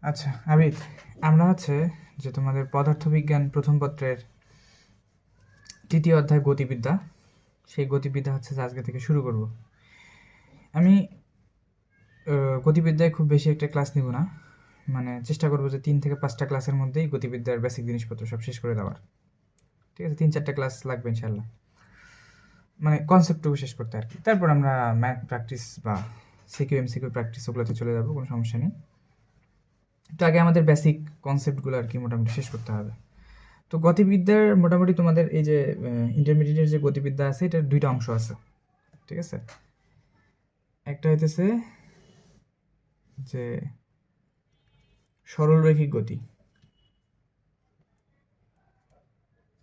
আচ্ছা আবিদ, আমরা যে তোমাদের পদার্থবিজ্ঞান প্রথম পত্রের তৃতীয় অধ্যায় গতিবিদ্যা, সেই গতিবিদ্যা যে আজকে থেকে শুরু করব। আমি গতিবিদ্যায় খুব বেশি একটা ক্লাস নিব না, মানে চেষ্টা করবো যে 3 থেকে 5টা ক্লাসের মধ্যেই গতিবিদ্যার বেসিক জিনিসপত্র সব শেষ করে দেওয়ার। ঠিক আছে, 3-4টা ক্লাস লাগবে ইনশাল্লাহ, মানে কনসেপ্টটুকু শেষ করতে আর কি। তারপর আমরা ম্যাথ প্র্যাকটিস বা সিকিউ এমসিকিউ প্র্যাকটিস ওগুলোতে চলে যাবো, কোনো সমস্যা নেই। তো আগে আমাদের বেসিক কনসেপ্টগুলো আর কি মোটামুটি শেষ করতে হবে। তো গতিবিদ্যার মোটামুটি তোমাদের এই যে ইন্টারমিডিয়েটের যে গতিবিদ্যা আছে, এটার 2টা অংশ আছে। ঠিক আছে, একটা হইতেছে যে সরল রৈখিক গতি,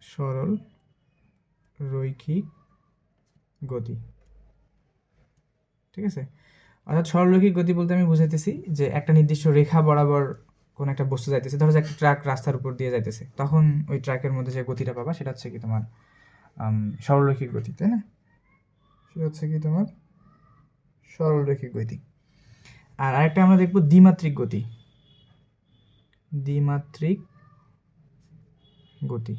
সরল রৈখিক গতি। ঠিক আছে, অর্থাৎ সরল রৈখিক গতি বলতে আমি বুঝাইতেছি যে একটা নির্দিষ্ট রেখা বরাবর কোন একটা বস্তু যাইতেছে, ধরো যে একটা ট্রাক রাস্তার উপর দিয়ে যাইতেছে, তখন ওই ট্রাকের মধ্যে যে গতিটা পাবা সেটা হচ্ছে কি তোমার সরল রৈখিক গতি, তাই না? সেটা হচ্ছে কি তোমার সরল রৈখিক গতি। আর আরেকটা আমরা দেখবো দ্বিমাত্রিক গতি। দ্বিমাত্রিক গতি,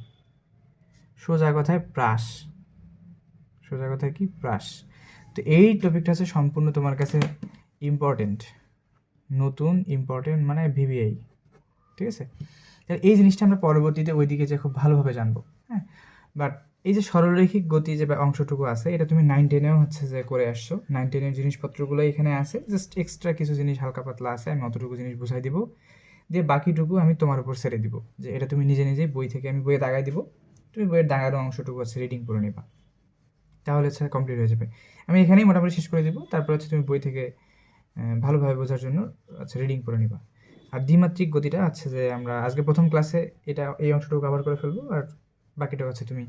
সোজা কথায় প্রাস, সোজা কথায় কি প্রাস। তো এই টপিকটা হচ্ছে সম্পূর্ণ তোমার কাছে ইম্পর্টেন্ট, নতুন ইম্পর্টেন্ট, মানে ভিভিআই। ঠিক আছে, এই জিনিসটা আমরা পরবর্তীতে ওইদিকে যে খুব ভালোভাবে জানবো। হ্যাঁ, বাট এই যে সরলরৈখিক গতি যে অংশটুকু আছে, এটা তুমি 9-10-এও যে করে আসছো। 9-10-এর জিনিসপত্রগুলো এখানে আছে, জাস্ট এক্সট্রা কিছু জিনিস হালকা পাতলা আছে, আমি অতটুকু জিনিস বুঝাই দিব, দিয়ে বাকিটুকু আমি তোমার উপর ছেড়ে দিব, যে এটা তুমি নিজে নিজেই বই থেকে, আমি বইয়ে দাগাই দিব, তুমি বইয়ের দাগানো অংশটুকু রিডিং করে নিবা, তাহলে কমপ্লিট হয়ে যাবে। আমি এখানেই মোটামুটি শেষ করে দিব, তারপর তুমি বই থেকে ভালোভাবে বোঝার জন্য রিডিং করে নিবা। আর দ্বিমাত্রিক গতিটা যে আমরা আজকে প্রথম ক্লাসে এটা এই অংশটুকু কভার করে ফেলবো, আর বাকিটা তুমি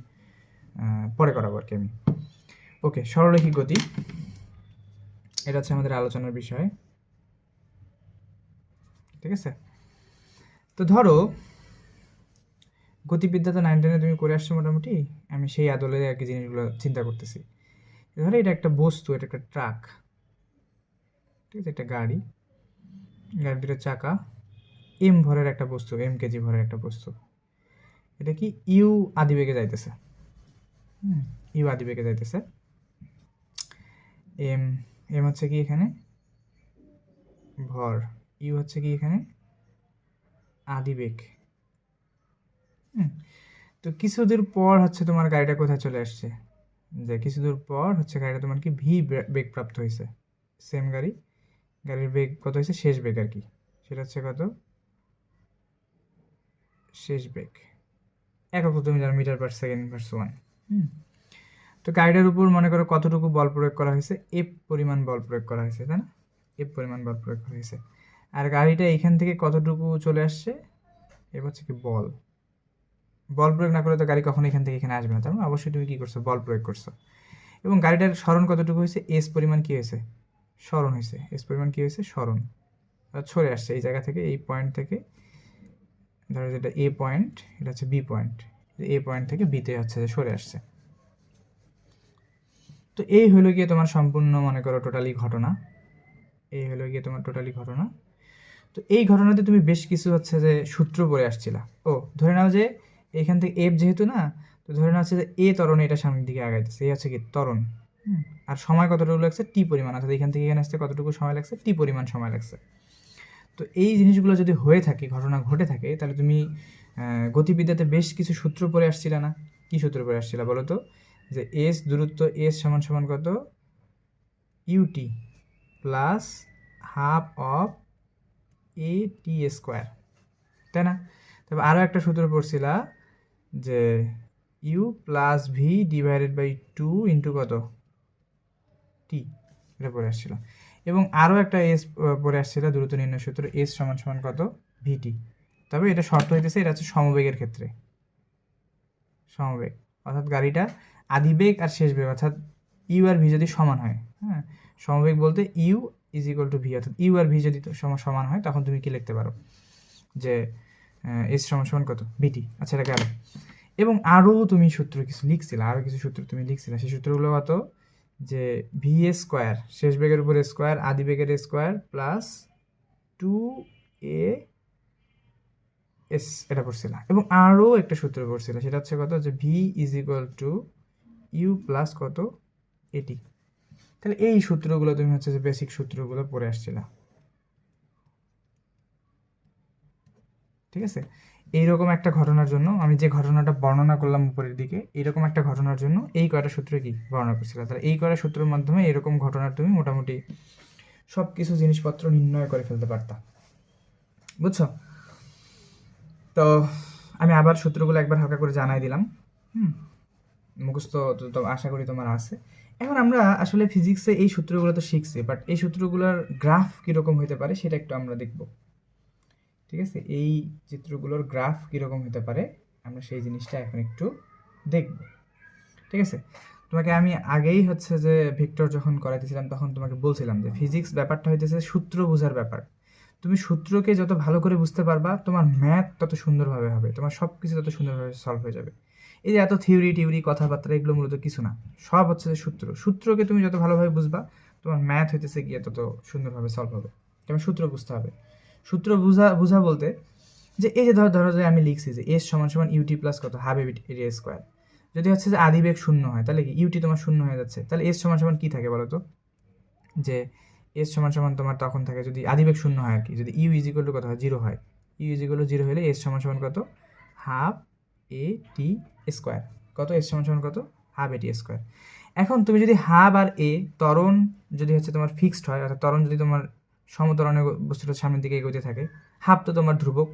পরে করাবো আর কি আমি। ওকে, সরলরৈখিক গতি, এটা আমাদের আলোচনার বিষয়। ঠিক আছে, তো ধরো গতিবিদ্যা তো 9-10-এ তুমি করে আসছো মোটামুটি, আমি সেই আদলে আর কি জিনিসগুলো চিন্তা করতেছি। ধরো এটা একটা বস্তু, এটা একটা ট্রাক, ঠিক আছে, একটা গাড়ি, গাড়ির 2টা চাকা, এম ভরের একটা বস্তু, এম কেজি ভরের একটা বস্তু। এটা কি ইউ আদিবেগে যাইতেছে, ইউ আদিবেগে যাইতেছে। এম এম হচ্ছে কি এখানে ভর, ইউ হচ্ছে কি এখানে আদিবেগ। তো কিছুদূর পর তোমার গাড়িটা কোথায় চলে আসছে, যে কিছুদূর পর গাড়িটা তোমার কি ভি বেগ প্রাপ্ত হয়েছে। সেম গাড়ি, গাড়ির বেগ কত হয়েছে, শেষ বেগ আর কি, সেটা কত, শেষ বেগ। একক তুমি জানো, মিটার পার সেকেন্ড ভার্স 1। তো গাড়িটার উপর মনে করো কতটুকু বল প্রয়োগ করা হয়েছে, এফ পরিমাণ বল প্রয়োগ করা হয়েছে, তাই না? এফ পরিমাণ বল প্রয়োগ করা হয়েছে। আর গাড়িটা এইখান থেকে কতটুকু চলে আসছে, এবার কি বল, বল প্রয়োগ না করে তো গাড়ি কখনো এখান থেকে এখানে আসবে না, তার মানে অবশ্যই তুমি কি করছো, বল প্রয়োগ করছো। এবং গাড়িটার সরণ কতটুকু হয়েছে, এস পরিমাণ কি হয়েছে, সরণ হয়েছে। এস পরিমাণ কি হয়েছে, সরণ, সরে আসছে এই জায়গা থেকে, এই পয়েন্ট থেকে, ধরো যেটা এ পয়েন্ট, এটা বি পয়েন্ট, এ পয়েন্ট থেকে বিতে যে সরে আসছে। তো এই হলো গিয়ে তোমার সম্পূর্ণ মনে করো টোটালি ঘটনা, এই হলো গিয়ে তোমার টোটালি ঘটনা। তো এই ঘটনাতে তুমি বেশ কিছু যে সূত্র পড়ে আসছিলা। ও ধরে নাও যে এখান থেকে এফ যেহেতু না, তো ধরে নাও যে এ ত্বরণে এটা সামনের দিকে আগাইতেছে, এই কি ত্বরণ। আর সময় কতটুকু লাগছে, টি পরিমাণ, অর্থাৎ এখান থেকে এখানে আসতে কতটুকু সময় লাগছে, টি পরিমাণ সময় লাগছে। তো এই জিনিসগুলো যদি হয়ে থাকে, ঘটনা ঘটে থাকে, তাহলে তুমি গতিবিদ্যাতে বেশ কিছু সূত্র পড়ে আসছিলা না? কি সূত্র পড়ে আসছিলা বলো তো? যে এস দূরত্ব, এস সমান সমান কত, u t plus half of a t square, তাই না? তবে আরও একটা সূত্র পড়ছিলা যে u plus v divided by 2 into কত, টি, এটা পড়ে আসছিল। এবং আরও একটা এস পড়ে আসছিল, দূরত্ব নির্ণয় সূত্র, এস সমান সমান কত, ভিটি। তবে এটা শর্ত হইতেছে, এটা সমবেগের ক্ষেত্রে, সমবেগ, অর্থাৎ গাড়িটা আদিবেগ আর শেষ বেগ, অর্থাৎ ইউ আর ভি যদি সমান হয়, হ্যাঁ, সমবেগ বলতে u is equal to v, অর্থাৎ ইউ আর ভি যদি সমান হয়, তখন তুমি কি লিখতে পারো, যে এস সমান সমান কত, ভিটি। আচ্ছা, এটা গেল। এবং আরও তুমি সূত্র কিছু লিখছিলে, আরও কিছু সূত্র তুমি লিখছিলে, সেই সূত্রগুলো কত, যে ভি এ স্কোয়ার, শেষ বেগের উপর স্কোয়ার, আদি বেগের স্কোয়ার, প্লাস 2a এস এটা পড়ছিলাম, এবং আরও একটা সূত্র পড়ছিলাম, সেটা হচ্ছে কত, যে v is equal to u plus কত এটি। তাহলে এই সূত্রগুলো তুমি হচ্ছে যে বেসিক সূত্রগুলো পড়ে আসছিলা, ঠিক আছে। এইরকম একটা ঘটনার জন্য আমি যে ঘটনাটা বর্ণনা করলাম উপরের দিকে, এইরকম একটা ঘটনার জন্য এই কয়টা সূত্র কি বর্ণনা করছিল। তাহলে এই কয়টা সূত্রের মাধ্যমে এরকম ঘটনার তুমি মোটামুটি সব কিছু জিনিসপত্র নির্ণয় করে ফেলতে পারতা, বুঝছো? তো আমি আবার সূত্রগুলো একবার হালকা করে জানাই দিলাম। মুখস্থ তো আশা করি তোমার আছে। এখন আমরা আসলে ফিজিক্সে এই সূত্রগুলো তো শিখছি, বাট এই সূত্রগুলোর গ্রাফ কীরকম হতে পারে সেটা একটু আমরা দেখব, ঠিক আছে। এই চিত্রগুলোর গ্রাফ কীরকম হতে পারে আমরা সেই জিনিসটা এখন একটু দেখব, ঠিক আছে। তোমাকে আমি আগেই হচ্ছে যে ভিক্টর যখন করাইতেছিলাম তখন তোমাকে বলছিলাম যে ফিজিক্স ব্যাপারটা হইতেছে সূত্র বোঝার ব্যাপার। তুমি সূত্রকে যত ভালো করে বুঝতে পারবা তোমার ম্যাথ তত সুন্দরভাবে হবে, তোমার সব কিছু তত সুন্দরভাবে সলভ হয়ে যাবে। এই যে এত থিওরি কথাবার্তা এগুলো মূলত কিছু না, সব হচ্ছে যে সূত্রকে তুমি যত ভালোভাবে বুঝবা তোমার ম্যাথ হইতেছে গিয়ে তত সুন্দরভাবে সলভ হবে। তোমার সূত্র বুঝতে হবে। সূত্র বুঝা বলতে যে এই যে ধরো যে আমি লিখছি যে এস সমান সমান ইউটি প্লাস কত হাফ এরিয়া স্কোয়ার। যদি হচ্ছে যে আদিবেগ শূন্য হয় তাহলে কি ইউটি তোমার শূন্য হয়ে যাচ্ছে, তাহলে এস সমান সমান কী থাকে বলো তো, যে এস সমান সমান তোমার তখন থাকে যদি আদিবেগ শূন্য হয় আর কি, যদি ইউ ইজ ইকুয়াল টু কত হয়, জিরো হয়। U is equal to zero হলে এস সমান সমান কত, হাফ এ টি স্কোয়ার। কত, এস সমান সমান কত, হাফ এ টি স্কোয়ার। এখন তুমি যদি হাফ আর এ ত্বরণ যদি হচ্ছে তোমার ফিক্সড হয়, অর্থাৎ ত্বরণ যদি তোমার সমত্বরণে বস্তুটা সামনের দিকে এগোতে থাকে, হাফ তো তোমার ধ্রুবক,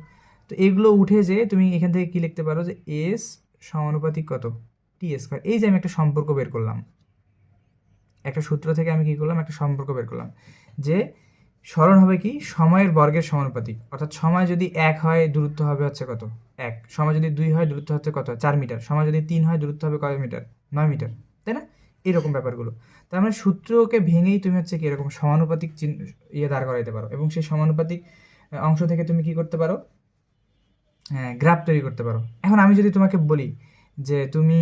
তো এগুলো উঠে যে তুমি এখান থেকে কি লিখতে পারো যে এস সমানুপাতিক কত, টি স্কোয়ার। এই যে আমি একটা সম্পর্ক বের করলাম, একটা সূত্র থেকে আমি কি করলাম, একটা সম্পর্ক বের করলাম যে সরণ হবে কি সময়ের বর্গের সমানুপাতিক, অর্থাৎ সময় যদি 1 হয় দূরত্ব হবে হচ্ছে কত 1, সময় যদি 2 হয় দূরত্ব হচ্ছে কত 4 মিটার, সময় যদি 3 হয় দূরত্ব হবে কত মিটার 9 মিটার, তাই না? এরকম ব্যাপারগুলো। তার মানে সূত্রকে ভেঙেই তুমি হচ্ছে কি এরকম সমানুপাতিক দাঁড় করাইতে পারো, এবং সেই সমানুপাতিক অংশ থেকে তুমি কি করতে পারো, গ্রাফ তৈরি করতে পারো। এখন আমি যদি তোমাকে বলি যে তুমি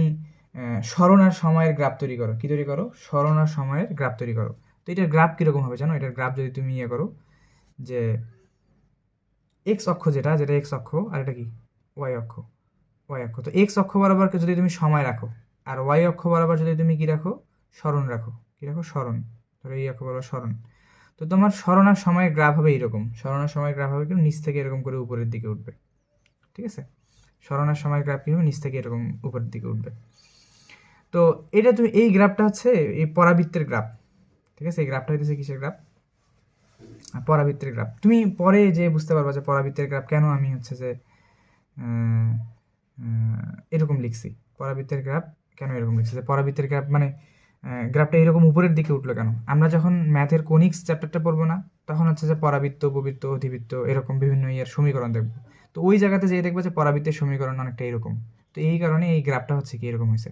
সরণ আর সময়ের গ্রাফ তৈরি করো, কি তৈরি করো, সরণ আর সময়ের গ্রাফ তৈরি করো, তো এটার গ্রাফ কীরকম হবে জানো? এটার গ্রাফ যদি তুমি করো যে এক্স অক্ষ যেটা এক্স অক্ষ, আর এটা কি ওয়াই অক্ষ, তো এক্স অক্ষ বরাবর যদি তুমি সময় রাখো, আর ওয়াই অক্ষ বরাবর যদি তুমি কি রাখো, সরণ রাখো, কি রাখো, সরণ, ধরো এই অক্ষ বরাবর সরণ, তো তোমার সরণ আর সময়ের গ্রাফ হবে এইরকম, সরণ আর সময়ের গ্রাফ হবে কিন্তু নিচ থেকে এরকম করে উপরের দিকে উঠবে, ঠিক আছে। সরণ আর সময়ের গ্রাফ কী হবে, নিচ থেকে এরকম উপরের দিকে উঠবে। তো এটা তুমি এই গ্রাফটা হচ্ছে এই পরাবৃত্তের গ্রাফ, ঠিক আছে। এই গ্রাফটা হইতেছে কিসের গ্রাফ, পরাবৃত্তের গ্রাফ। তুমি পরে যে বুঝতে পারবা যে পরাবৃত্তের গ্রাফ কেন আমি হচ্ছে যে এরকম লিখছি, পরাবৃত্তের গ্রাফ কেন এরকম লিখছি, যে পরাবৃত্তের গ্রাফ মানে গ্রাফটা এরকম উপরের দিকে উঠলো কেন। আমরা যখন ম্যাথের কোনিক্স চ্যাপ্টারটা পড়বো না, তখন হচ্ছে যে পরাবৃত্ত, উপবৃত্ত, অধিবৃত্ত এরকম বিভিন্ন ইয়ের সমীকরণ দেখবো, তো ওই জায়গাতে যেয়ে দেখবো যে পরাবৃত্তের সমীকরণ অনেকটা এরকম। তো এই কারণে এই গ্রাফটা হচ্ছে কি এরকম হয়েছে,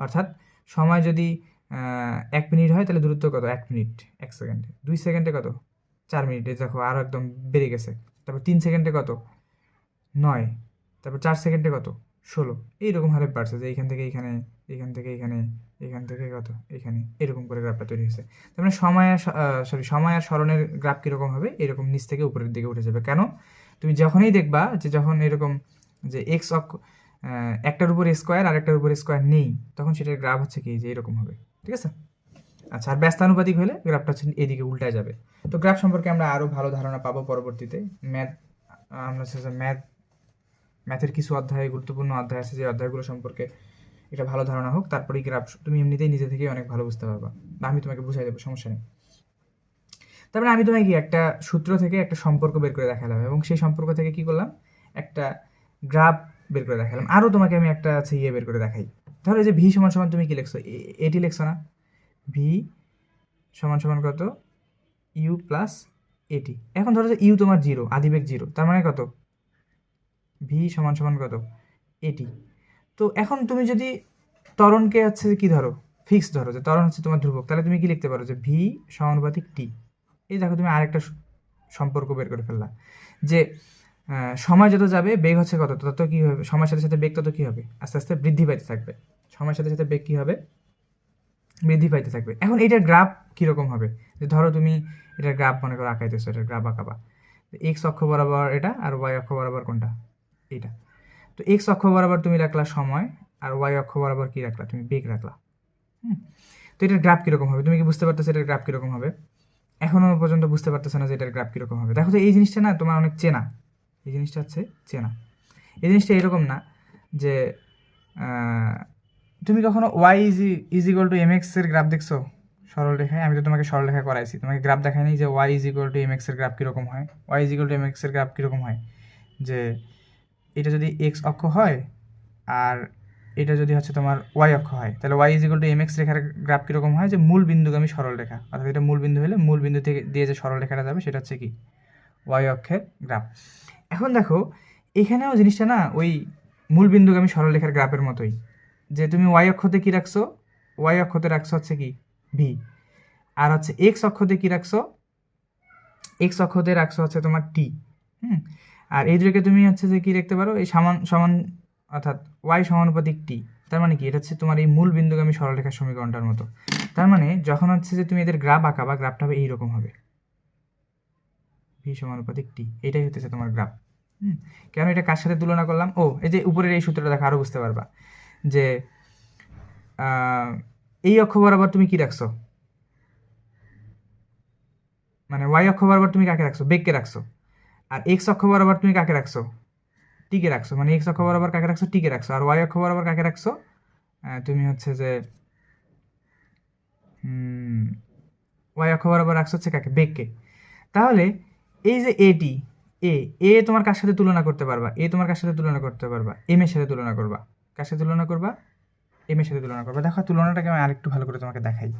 অর্থাৎ সময় যদি 1 মিনিট হয় তাহলে দূরত্ব কত 1 মিনিট 1 সেকেন্ড, 2 সেকেন্ডে কত 4 মিনিট, দেখো আরও একদম বেড়ে গেছে। তারপর 3 সেকেন্ডে কত 9, তারপর 4 সেকেন্ডে কত 16, এইরকম হারে বাড়ছে, যে এইখান থেকে এইখানে, এখান থেকে এখানে, এখান থেকে কত এখানে, এরকম করে গ্রাফটা তৈরি হয়েছে। তার মানে সময় আর সরণের গ্রাফ কীরকম হবে, এরকম নিচ থেকে উপরের দিকে উঠে যাবে। কেন, তুমি যখনই দেখবা যে যখন এরকম যে এক্স অক্ষ একটার উপর স্কোয়ার আর একটার উপর স্কোয়ার নেই, তখন সেটার গ্রাফ হচ্ছে কি যে এরকম হবে, ঠিক আছে। আচ্ছা, আর ব্যস্তানুপাতিক হলে গ্রাফটা হচ্ছে এদিকে উল্টায় যাবে। তো গ্রাফ সম্পর্কে আমরা আরও ভালো ধারণা পাবো পরবর্তীতে। আমরা হচ্ছে ম্যাথের কিছু অধ্যায়, গুরুত্বপূর্ণ অধ্যায় আছে, যে অধ্যায়গুলো সম্পর্কে এটা ভালো ধারণা হোক, তারপরেই গ্রাফ তুমি এমনিতেই নিজে থেকেই অনেক ভালো বুঝতে পারবা, বা আমি তোমাকে বুঝাই দেবো, সমস্যা নেই। তারপরে আমি তোমাকে কি একটা সূত্র থেকে একটা সম্পর্ক বের করে দেখালাম, এবং সেই সম্পর্ক থেকে কি করলাম, একটা গ্রাফ বের করে দেখালাম। আরও তোমাকে আমি একটা আছে বের করে দেখাই। ধরো যে ভি সমান সমান তুমি কি লিখছো, এটি লিখছো না, ভি সমান সমান কত ইউ প্লাস এটি। এখন ধরো যে ইউ তোমার 0, আদিবেগ 0, তার মানে কত ভি সমান সমান কত এটি। তো এখন তুমি যদি ত্বরণকে হচ্ছে কি ধরো, ফিক্স ধরো, যে ত্বরণ হচ্ছে তোমার ধ্রুবক, তাহলে তুমি কি লিখতে পারো যে ভি সমানুপাতিক টি। এই দেখো তুমি আরেকটা সম্পর্ক বের করে ফেললা, যে সময় যত যাবে বেগ হচ্ছে কত, তত কী হবে, সময়ের সাথে সাথে বেগ তত কী হবে, আস্তে আস্তে বৃদ্ধি পাইতে থাকবে, সময়ের সাথে সাথে বেগ কী হবে, বৃদ্ধি পাইতে থাকবে। এখন এটার গ্রাফ কীরকম হবে, যে ধরো তুমি এটার গ্রাফ মনে করো আঁকাইতেছো, এটার গ্রাফ আঁকাবা, এক্স অক্ষ বরাবর এটা, আর ওয়াই অক্ষ বরাবর কোনটা এইটা। তো এক্স অক্ষ বরাবর তুমি রাখলা সময়, আর ওয়াই অক্ষ বরাবর কি রাখলা, তুমি বেগ রাখলা। তো এটার গ্রাফ কীরকম হবে, তুমি কি বুঝতে পারতেছো এটার গ্রাফ কীরকম হবে? এখনও পর্যন্ত বুঝতে পারতেছো না যে এটার গ্রাফ কীরকম হবে? দেখো তো এই জিনিসটা না তোমার অনেক চেনা, এই জিনিসটা হচ্ছে চেনা। এই জিনিসটা এরকম না যে তুমি কখনো y is equal to m এক্সের গ্রাফ দেখছো সরল রেখায়? আমি তো তোমাকে সরল রেখা করাইছি, তোমাকে গ্রাফ দেখায়নি যে y is equal to m এক্সের গ্রাফ কীরকম হয়। Y is equal to m এক্সের গ্রাফ কীরকম হয়, যে এটা যদি এক্স অক্ষ হয় আর এটা যদি হচ্ছে তোমার ওয়াই অক্ষ হয়, তাহলে y is equal to m x রেখার গ্রাফ কীরকম হয়, যে মূল বিন্দুগামী সরল রেখা, অর্থাৎ এটা মূল বিন্দু হলে মূল বিন্দু থেকে দিয়ে যে সরল রেখাটা যাবে সেটা হচ্ছে কি ওয়াই অক্ষের গ্রাফ। এখন দেখো এখানেও জিনিসটা না ওই মূল বিন্দুগামী সরল রেখার গ্রাফের মতোই, যে তুমি ওয়াই অক্ষতে কী রাখছো, ওয়াই অক্ষতে রাখছো হচ্ছে কি ভি, আর হচ্ছে এক্স অক্ষতে কী রাখছো, এক্স অক্ষতে রাখছো হচ্ছে তোমার টি। আর এই দুটোকে তুমি হচ্ছে যে কী দেখতে পারো, এই সমান সমান অর্থাৎ ওয়াই সমানুপাতিক টি। তার মানে কি, এটা হচ্ছে তোমার এই মূল বিন্দুগামী সরলরেখার সমীকরণটার মতো। তার মানে যখন হচ্ছে যে তুমি এদের গ্রাফ আঁকাবা, গ্রাফটা হবে এইরকম হবে, ভি সমানুপাতিক টি, এটাই হচ্ছে তোমার গ্রাফ। কেন এটা কার সাথে তুলনা করলাম, ও এই যে উপরের এই সূত্রটা দেখো আরও বুঝতে পারবা, যে এই অক্ষ বরাবর তুমি কি রাখছো, মানে ওয়াই অক্ষ বরাবর তুমি কাকে রাখছো, বেগকে রাখছো, আর এক্স অক্ষ বরাবর তুমি কাকে রাখছো, টিকে রাখছো, মানে এক্স অক্ষ বরাবর কাকে রাখছো, টিকে রাখছো, আর ওয়াই অক্ষ বরাবর কাকে রাখছো, তুমি হচ্ছে যে ওয়াই অক্ষ বরাবর রাখছো হচ্ছে কাকে, বেগকে। তাহলে এই যে এটি এ তোমার কার সাথে তুলনা করতে পারবা, এ তোমার কার সাথে তুলনা করতে পারবা, এম এর সাথে তুলনা করবা, কার সাথে তুলনা করবা, এম এর সাথে তুলনা করবা। দেখো তুলনাটাকে আমি আরেকটু ভালো করে তোমাকে দেখাই,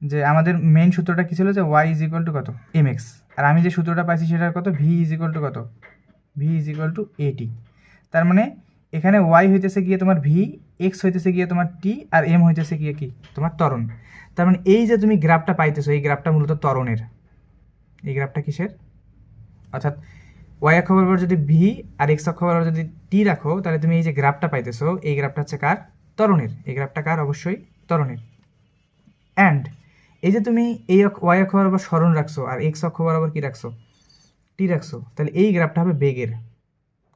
যে আমাদের মেইন সূত্রটা কী ছিল, যে ওয়াই ইজ ইকুয়াল টু কত, এম এক্স, আর আমি যে সূত্রটা পাইছি সেটা কত, ভি ইজ ইকুয়াল টু কত, ভি ইজ ইকুয়াল টু এটি। তার মানে এখানে ওয়াই হইতেছে গিয়ে তোমার ভি, এক্স হইতেছে গিয়ে তোমার টি, আর এম হইতেছে গিয়ে কি তোমার ত্বরণ। তার মানে এই যে তুমি গ্রাফটা পাইতেছো, এই গ্রাফটা মূলত ত্বরণের। এই গ্রাফটা কিসের, অর্থাৎ ওয়াই অক্ষ বরাবর যদি ভি আর এক্স অক্ষ বরাবর যদি টি রাখো, তাহলে তুমি এই যে গ্রাফটা পাইতেছো, এই গ্রাফটা হচ্ছে কার, ত্বরণের। এই গ্রাফটা কার, অবশ্যই ত্বরণের। অ্যান্ড এই যে তুমি এই ওয়াই অক্ষ বরাবর সরণ রাখছো আর এক্স অক্ষ বরাবর কি রাখছো, টি রাখছো, তাহলে এই গ্রাফটা হবে বেগের।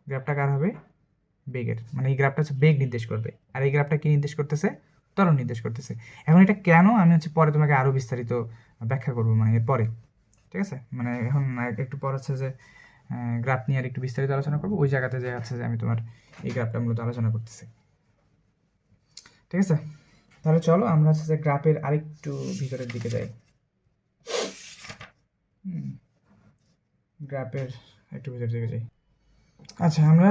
গ্রাফটা কার হবে, বেগের। মানে এই গ্রাফটা হচ্ছে বেগ নির্দেশ করবে, আর এই গ্রাফটা কি নির্দেশ করতেছে, ত্বরণ নির্দেশ করতেছে। এখন এটা কেন, আমি হচ্ছে পরে তোমাকে আরও বিস্তারিত ব্যাখ্যা করবো, মানে এর পরে, ঠিক আছে। মানে এখন একটু পর হচ্ছে যে গ্রাফ নিয়ে আর একটু বিস্তারিত আলোচনা করবো, ওই জায়গাতে যে হচ্ছে যে আমি তোমার এই গ্রাফটা মূলত আলোচনা করতেছি, ঠিক আছে। তাহলে চলো আমরা হচ্ছে যে গ্রাফের আরেকটু ভিতরের দিকে যাই, গ্রাফের একটু ভিতরের দিকে যাই। আচ্ছা, আমরা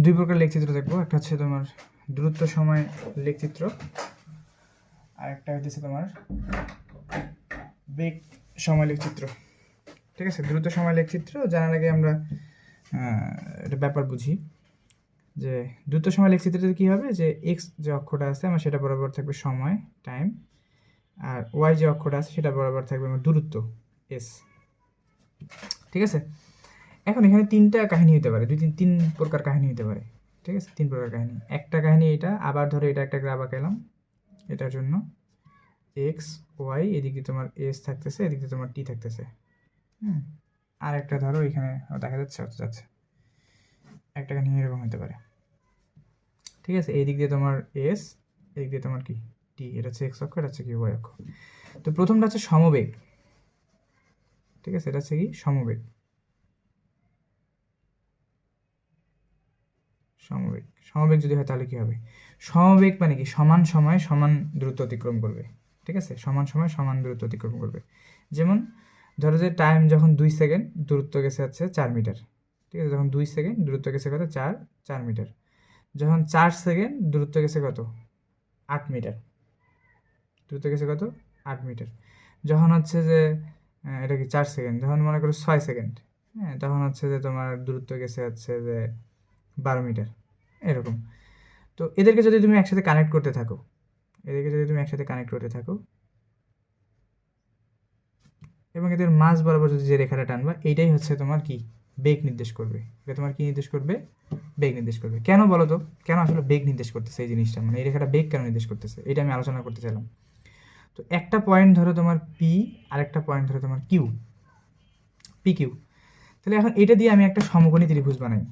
দুই প্রকার লেখচিত্র দেখবো, একটা হচ্ছে তোমার দূরত্ব সময় লেখচিত্র, আর একটা হচ্ছে তোমার বেগ সময় লেখচিত্র, ঠিক আছে। দ্রুত সময় লেখচিত্র জানার আগে আমরা একটা ব্যাপার বুঝি, যে দ্রুত সময় লেখচিত্রতে কী হবে, যে এক্স যে অক্ষটা আছে আমার সেটা বরাবর থাকবে সময় টাইম, আর ওয়াই যে অক্ষটা আছে সেটা বরাবর থাকবে আমার দূরত্ব এস, ঠিক আছে। এখন এখানে তিনটা কাহিনী হতে পারে, তিন প্রকার কাহিনী হতে পারে, ঠিক আছে। তিন প্রকার কাহিনী, একটা কাহিনী এটা, আবার ধরো এটা একটা গ্রাফ আঁকালাম, এটার জন্য এক্স ওয়াই, এদিকে তোমার এস থাকতেছে, এদিকে তোমার টি থাকতেছে, আর একটা ধরো এখানে দেখা যাচ্ছে যাচ্ছে, একটা কাহিনী এরকম হতে পারে, ঠিক আছে। এই দিক দিয়ে তোমার এস, এই দিক দিয়ে তোমার কি টি, এটা হচ্ছে এক্স অক্ষ, এটা হচ্ছে কি ওয়াই অক্ষ। তো প্রথমটা হচ্ছে সমবেগ, ঠিক আছে, এটা হচ্ছে কি সমবেগ, সমবেগ। সমবেগ যদি হয় তাহলে কি হবে, সমবেগ মানে কি সমান সময় সমান দূরত্ব অতিক্রম করবে, ঠিক আছে। সমান সময় সমান দূরত্ব অতিক্রম করবে। যেমন ধরো যে টাইম যখন 2 সেকেন্ড, দূরত্ব গেছে হচ্ছে 4 মিটার, ঠিক আছে। যখন 2 সেকেন্ড দূরত্ব গেছে কত, 4 মিটার। যখন 4 সেকেন্ড দূরত্ব গেছে কত, 8 মিটার, দূরত্ব গেছে কত, 8 মিটার। যখন হচ্ছে যে এটা কি 4 সেকেন্ড, যখন মনে করো 6 সেকেন্ড, হ্যাঁ, তখন হচ্ছে যে তোমার দূরত্ব গেছে হচ্ছে যে 12 মিটার, এরকম। তো এদেরকে যদি তুমি একসাথে কানেক্ট করতে থাকো, এবং এদের মাঝ বরাবর যদি যে রেখাটা টানবা, এইটাই হচ্ছে তোমার কি বেগ নির্দেশ করবে। এটা তোমার কি নির্দেশ করবে, বেগ নির্দেশ করবে। কেন বলো তো, কেন আসলে বেগ নির্দেশ করতেছে এই জিনিসটা, মানে এই রেখাটা বেগ কেন নির্দেশ করতেছে, এটা আমি আলোচনা করতে চাইলাম। তো একটা পয়েন্ট ধরো তোমার পি, আর একটা পয়েন্ট ধরো তোমার কিউ, পি কিউ। তাহলে এখন এটা দিয়ে আমি একটা সমকোণী ত্রিভুজ বানাই,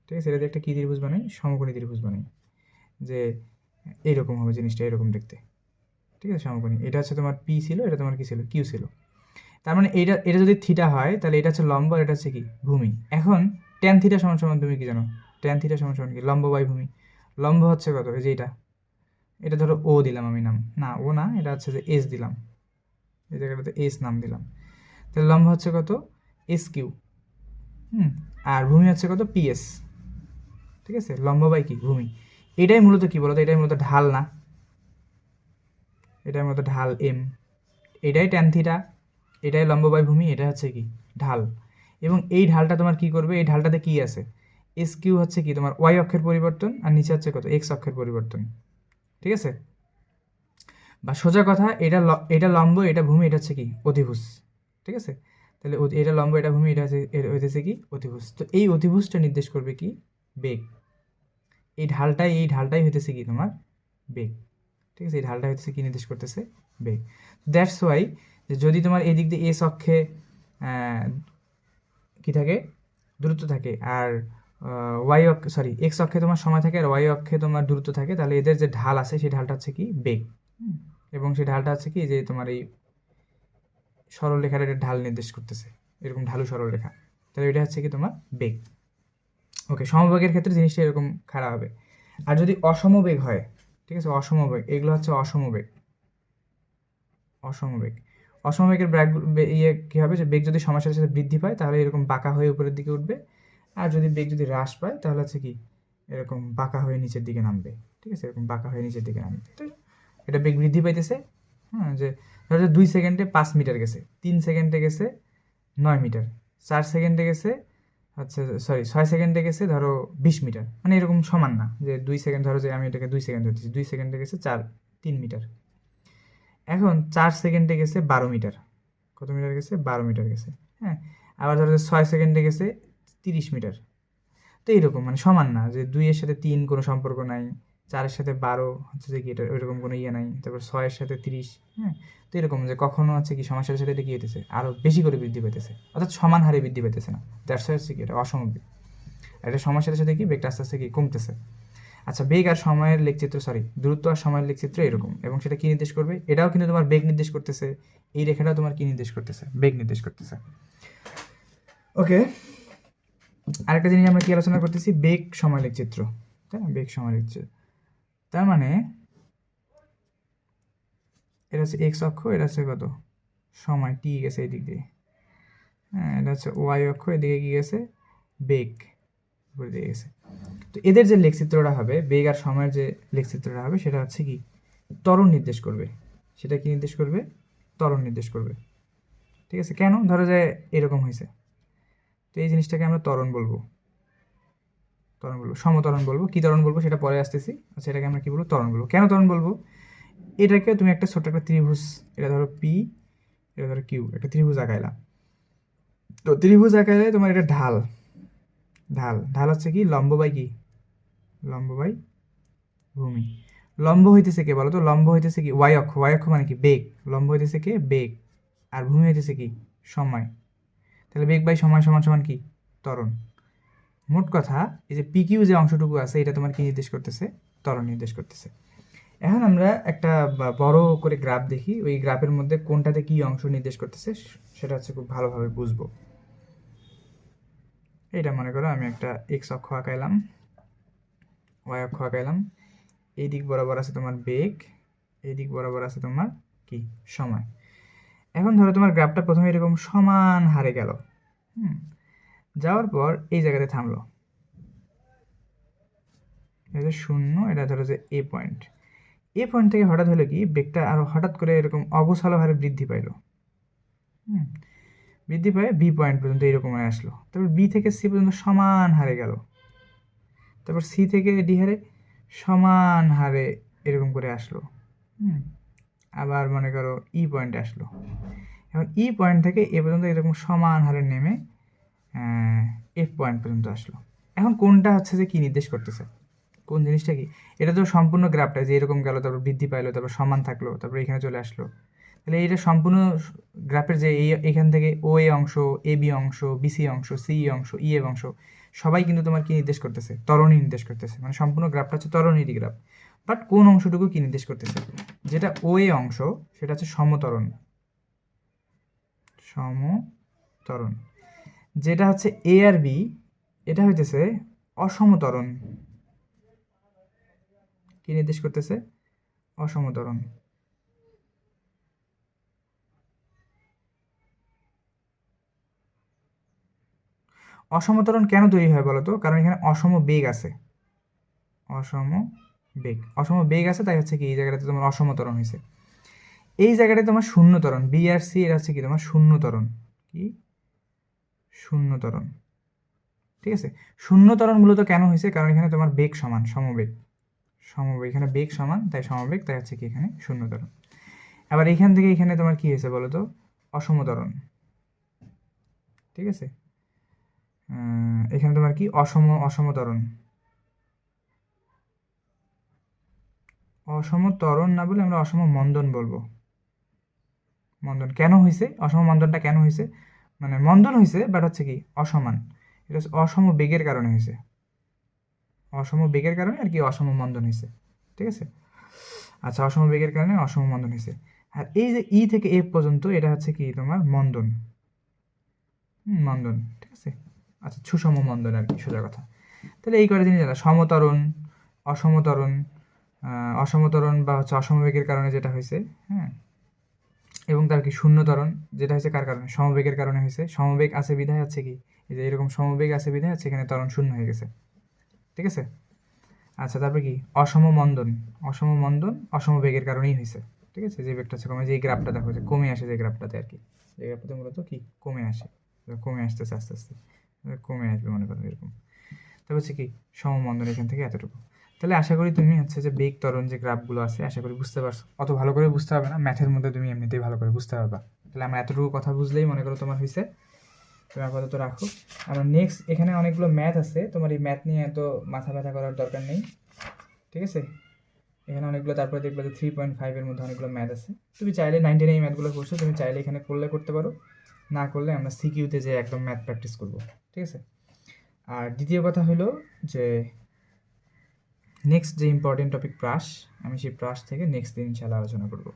ঠিক আছে, এটা দিয়ে একটা কী ত্রিভুজ বানাই, সমকোণী ত্রিভুজ বানাই, যে এইরকম হবে জিনিসটা, এরকম দেখতে। ঠিক আছে, সমকোণী। এটা হচ্ছে তোমার পি ছিল, এটা তোমার কী ছিল, কিউ ছিল। তার মানে এটা যদি থিটা হয় তাহলে এটা হচ্ছে লম্ব, আর এটা হচ্ছে কি ভূমি। এখন ট্যান থিটা সমান সমান তুমি কি জানো, ট্যান থিটা সমান সমান কি, লম্ব বাই ভূমি। লম্ব হচ্ছে কত, এই যে এটা ধরো ও দিলাম আমি নাম, না ও না, এটা হচ্ছে যে এস দিলাম, এই জায়গাটাতে এস নাম দিলাম। তাহলে লম্ব হচ্ছে কত, এস কিউ। আর ভূমি হচ্ছে কত, পিএস। ঠিক আছে, লম্ব বাই কি ভূমি। এটাই মূলত কি বলতো, এটাই মূলত ঢাল, না এটাই মূলত ঢাল এম। এটাই ট্যান থিটা, এটাই লম্ব বাই ভূমি, এটা হচ্ছে কি ঢাল। এবং এই ঢালটা তোমার কি করবে, এই ঢালটাতে কি আছে, এস কিউ হচ্ছে কি তোমার ওয়াই অক্ষের পরিবর্তন, আর নিচে হচ্ছে কত, এক্স অক্ষের পরিবর্তন। ঠিক আছে, বা সোজা কথা, এটা লম্ব, এটা ভূমি, এটা হচ্ছে কি অধিভুজ। ঠিক আছে, তাহলে এটা লম্ব, এটা ভূমি, এটা হচ্ছে কি অধিভুজ। তো এই অধিভুজটা নির্দেশ করবে কি বেগ। এই ঢালটাই হইতেছে কি তোমার বেগ। ঠিক আছে, এই ঢালটা হইতেছে কি নির্দেশ করতেছে, বেগ। দ্যাটস ওয়াই যে যদি তোমার এই দিক দিয়ে এস অক্ষে কি থাকে, দূরত্ব থাকে, আর এক্স অক্ষে তোমার সময় থাকে, আর ওয়াই অক্ষে তোমার দূরত্ব থাকে, তাহলে এদের যে ঢাল আছে সেই ঢালটা হচ্ছে কি বেগ। এবং সেই ঢালটা হচ্ছে কি, যে তোমার এই সরলরেখার একটা ঢাল নির্দেশ করতেছে, এরকম ঢালু সরলরেখা, তাহলে এটা হচ্ছে কি তোমার বেগ। ওকে, সমবেগের ক্ষেত্রে জিনিসটা এরকম খারাপ হবে। আর যদি অসমবেগ হয়, ঠিক আছে, অসমবেগ, এগুলো হচ্ছে অসমবেগ। অসমবেগের কী হবে, যে বেগ যদি সময়ের সাথে সাথে বৃদ্ধি পায় তাহলে এরকম বাঁকা হয়ে উপরের দিকে উঠবে, আর যদি বেগ যদি হ্রাস পায় তাহলে হচ্ছে কি এরকম বাঁকা হয়ে নিচের দিকে নামবে। ঠিক আছে, এরকম বাঁকা হয়ে নিচের দিকে নামবে। তো এটা বেগ বৃদ্ধি পাইতেছে, যে ধরো 2 সেকেন্ডে 5 মিটার গেছে, 3 সেকেন্ডে গেছে 9 মিটার, 4 সেকেন্ডে গেছে আচ্ছা 6 সেকেন্ডে গেছে ধরো 20 মিটার, মানে এরকম সমান না, যে 2 সেকেন্ড ধরো, যে আমি এটাকে 2 সেকেন্ড ধরতেছি, 2 সেকেন্ডে গেছে 3 মিটার। এখন 4 সেকেন্ডে গেছে 12 মিটার, কত মিটার গেছে, 12 মিটার গেছে। হ্যাঁ, আবার ধরো 6 সেকেন্ডে গেছে 30 মিটার। তো এইরকম মানে সমান না, যে 2 এর সাথে 3 কোনো সম্পর্ক নাই, 4 এর সাথে 12 হচ্ছে যে কি এটা ওইরকম কোনো ইয়ে নাই, তারপর 6 এর সাথে 30। হ্যাঁ, তো এরকম যে কখনো হচ্ছে কি সমস্যার সাথে এটা কি হইতেছে, আরও বেশি করে বৃদ্ধি পেতেছে, অর্থাৎ সমান হারে বৃদ্ধি পেতেছে না। দ্যাটস হচ্ছে কি এটা অসমবেগ। আর এটা সমস্যার সাথে কি বেগটা আস্তে আস্তে কি কমতেছে। আচ্ছা, বেগ আর সময়ের লেখচিত্র, দূরত্ব আর সময়ের লেখচিত্র এরকম, এবং সেটা কি নির্দেশ করবে, এটাও কিন্তু তোমার বেগ নির্দেশ করতেছে, এই রেখাটাও তোমার কি নির্দেশ করতেছে, বেগ নির্দেশ করতেছে। ওকে, আরেকটা জিনিস আমরা কি আলোচনা করতেছি, বেগ সময় লেখচিত্র, তাই না, বেগ সময় লেখচিত্র। তার মানে এটা হচ্ছে এক্স অক্ষ, এটা হচ্ছে কত সময় টি গেছে এই দিক দিয়ে, হ্যাঁ, এটা হচ্ছে ওয়াই অক্ষ, এদিকে কি গেছে বেগ উপরে দিয়ে গেছে। তো এদের যে লেখচিত্রটা হবে, বেগ আর সময়ের যে লেখচিত্রটা হবে, সেটা হচ্ছে কি ত্বরণ নির্দেশ করবে। সেটা কি নির্দেশ করবে, ত্বরণ নির্দেশ করবে। ঠিক আছে, কেন, ধরো যে এরকম হয়েছে, তো এই জিনিসটাকে আমরা ত্বরণ বলবো, সমত্বরণ বলবো, কি ত্বরণ বলবো সেটা পরে আসতেছি। আচ্ছা, এটাকে আমরা কি বলবো, ত্বরণ বলবো। কেন ত্বরণ বলবো, এটাকে তুমি একটা ছোট্ট একটা ত্রিভুজ, এটা ধরো পি, এটা ধরো কিউ, একটা ত্রিভুজ আঁকাইলা। তো ত্রিভুজ আঁকাইলে তোমার এটা ঢাল, ঢাল হচ্ছে কি লম্ব বাই কি, লম্ব বাই ভূমি। লম্ব হইতেছে কে বলো তো, লম্ব হইতেছে কি ওয়াই অক্ষ, মানে কি বেগ, লম্ব হইতেছে কে বেগ, আর ভূমি হইতেছে কি সময়। তাহলে বেগ বাই সময় সমান সমান কি ত্বরণ। মোট কথা, এই যে পিকিউ যে অংশটুকু আছে, এটা তোমার কি নির্দেশ করতেছে, ত্বরণ নির্দেশ করতেছে। এখন আমরা একটা বড় করে গ্রাফ দেখি, ওই গ্রাফের মধ্যে কোনটাতে কি অংশ নির্দেশ করতেছে সেটা হচ্ছে খুব ভালোভাবে বুঝবো। এটা মনে করো আমি একটা এক্স অক্ষ আঁকাইলাম, ওয়াই অক্ষ আঁকাইলাম, এই দিক বরাবর আছে তোমার বেগ, এই দিক বরাবর আছে তোমার কি সময়। এখন ধরো তোমার গ্রাফটা প্রথমে এরকম সমান হারে গেল, যাওয়ার পর এই জায়গাতে থামলো, এটা 0, এটা ধরো যে এ পয়েন্ট থেকে হঠাৎ হলো কি বেগটা আরো হঠাৎ করে এরকম অগোছালো হারে বৃদ্ধি পাইলো, বৃদ্ধি পায় বি পয়েন্ট পর্যন্ত এরকম আসলো, তারপর বি থেকে সি পর্যন্ত সমান হারে গেল, তারপর সি থেকে ডি হারে সমান হারে এরকম করে আসলো, আবার মনে করো ই পয়েন্টে আসলো। এখন ই পয়েন্ট থেকে এ পর্যন্ত এরকম সমান হারে নেমে এফ পয়েন্ট পর্যন্ত আসলো। এখন কোনটা হচ্ছে যে কি নির্দেশ করতেছে, কোন জিনিসটা কি, এটা তো সম্পূর্ণ গ্রাফটা যে এরকম গেল, তারপর বৃদ্ধি পাইলো, তারপর সমান থাকলো, তারপর এখানে চলে আসলো, তাহলে এইটা সম্পূর্ণ গ্রাফের যে এখান থেকে ও এ অংশ, এ বি অংশ, বিসি অংশ, সি অংশ, ই এ অংশ সবাই কিন্তু তোমার কি নির্দেশ করতেছে? ত্বরণই নির্দেশ করতেছে। মানে সম্পূর্ণ গ্রাফটা হচ্ছে ত্বরণেরই গ্রাফ। বাট কোন অংশটুকু কি নির্দেশ করতেছে? যেটা ও এ অংশ সেটা হচ্ছে সমত্বরণ, সমত্বরণ। যেটা হচ্ছে এ আর বি এটা হইতেছে অসমত্বরণ। কি নির্দেশ করতেছে? অসমত্বরণ। অসমত্বরণ কেন তৈরি হয় বলতো? কারণ এখানে অসম বেগ আছে। অসম বেগ আছে, তাই হচ্ছে কি এই জায়গাটাতে তোমার অসমত্বরণ হয়েছে। এই জায়গাটায় তোমার শূন্যত্বরণ, বি আর সি এটা হচ্ছে কি তোমার শূন্যত্বরণ। কি? শূন্যত্বরণ। ঠিক আছে, শূন্যত্বরণ মূলত কেন হয়েছে? কারণ এখানে তোমার বেগ সমান, সমবেগ। এখানে বেগ সমান, তাই সমবেগ, তাই হচ্ছে কি এখানে শূন্যত্বরণ। আবার এখান থেকে এখানে তোমার কি হয়েছে বলতো? অসমত্বরণ। ঠিক আছে, এখানে তোমার কি অসমত্বরণ। অসমত্বরণ না বলে আমরা অসম মন্দন বলবো। মন্দন কেন হয়েছে? অসম মন্দনটা কেন হয়েছে? মানে মন্দন হয়েছে, বাট হচ্ছে কি অসমান। এটা হচ্ছে অসম বেগের কারণে হয়েছে। অসম বেগের কারণে আর কি অসম মন্দন হয়েছে। ঠিক আছে, আচ্ছা, অসম বেগের কারণে অসম মন্দন হয়েছে। আর এই যে ই থেকে এফ পর্যন্ত এটা হচ্ছে কি তোমার মন্দন। মন্দন, ঠিক আছে। আচ্ছা, সুষম মন্দন আর কি, সোজা কথা। তাহলে এই কটা জিনিস জানা, সমত্বরণ, অসমত্বরণ, অসমত্বরণ বা হচ্ছে অসমবেগের কারণে যেটা হয়েছে, হ্যাঁ, এবং তার কি শূন্যত্বরণ যেটা হয়েছে কার কারণে? সমবেগের কারণে হয়েছে। সমবেগ আছে বিধায় আছে কি এই যে এরকম সমবেগ আছে বিধায় আছে এখানে ত্বরণ শূন্য হয়ে গেছে। ঠিক আছে, আচ্ছা, তারপরে কি অসম মন্দন, অসম বেগের কারণেই হয়েছে। ঠিক আছে, যে বেগটা হচ্ছে কমে, যে গ্রাফটা দেখো যে কমে আসে, যে গ্রাফটাতে আর কি, যে গ্রাফটাতে মূলত কি কমে আসে, কমে আসতেছে আস্তে আস্তে, কমে আসবে মনে করো এরকম। তারপর হচ্ছে কি সমমন্দন এখান থেকে এতটুকু। তাহলে আশা করি তুমি হচ্ছে যে বেগ ত্বরণ যে গ্রাফগুলো আছে আশা করি বুঝতে পারছো। অত ভালো করে বুঝতে হবে না, ম্যাথের মধ্যে তুমি এমনিতেই ভালো করে বুঝতে পারবা। তাহলে আমরা এতটুকু কথা বুঝলেই মনে করো তোমার হয়েছে। তুমি আপাতত রাখো। আমরা নেক্সট এখানে অনেকগুলো ম্যাথ আছে, তোমার এই ম্যাথ নিয়ে এত মাথা ব্যথা করার দরকার নেই। ঠিক আছে, এখানে অনেকগুলো, তারপরে দেখবে যে 3.5-এর মধ্যে অনেকগুলো ম্যাথ আছে। তুমি চাইলে 9-10 এই ম্যাথগুলো করছো, তুমি চাইলে এখানে করতে পারো, না করলে আমরা সিকিউতে যে একদম ম্যাথ প্র্যাকটিস করবো। ঠিক আছে, আর দ্বিতীয় কথা হলো যে নেক্সট যে ইম্পর্টেন্ট টপিক প্রাস, আমি সেই প্রাস থেকে নেক্সট দিন ইনশাআল্লাহ আলোচনা করব।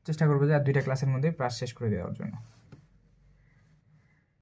চেষ্টা করবো যে আর 2টা ক্লাসের মধ্যে প্রাস শেষ করে দেওয়ার জন্য।